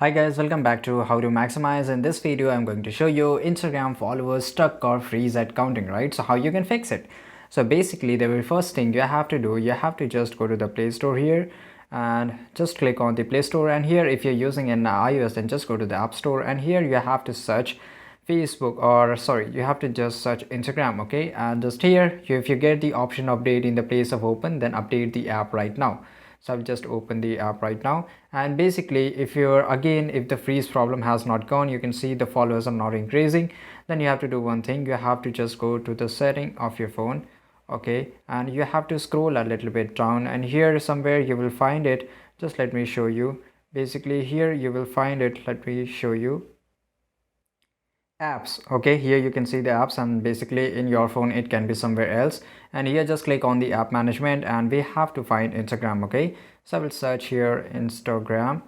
Hi guys, welcome back to How to Maximize. In this video I'm going to show you Instagram followers stuck or freeze at counting, right? So how you can fix it. So basically the very first thing you have to do, you have to just go to the Play Store here and just click on the Play Store, and here if you're using an iOS then just go to the App Store, and here you have to search Facebook, or sorry, you have to just search Instagram, okay? And just here if you get the option update in the place of open, then update the app right now. So I'll just open the app right now, and basically if the freeze problem has not gone, you can see the followers are not increasing, then you have to do one thing. You have to just go to the setting of your phone, okay, and you have to scroll a little bit down, and here somewhere you will find it. Just let me show you. Basically here you will find it. Let me show you apps. Okay, here you can see the apps, and basically in your phone it can be somewhere else, and here just click on the app management and we have to find Instagram. Okay, so I will search here Instagram,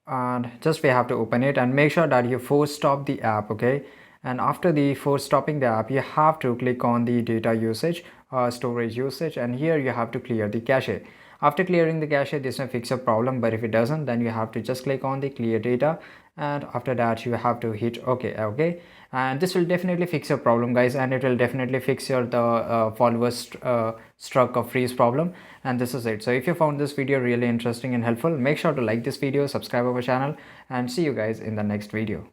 and just we have to open it and make sure that you force stop the app. Okay, and after the force stopping the app, you have to click on the data usage or storage usage, and here you have to clear the cache. After clearing the cache, this may fix your problem, but if it doesn't, then you have to just click on the clear data, and after that you have to hit okay, and this will definitely fix your problem, guys, and it will definitely fix your followers struck or freeze problem. And this is it. So if you found this video really interesting and helpful, make sure to like this video, subscribe our channel, and see you guys in the next video.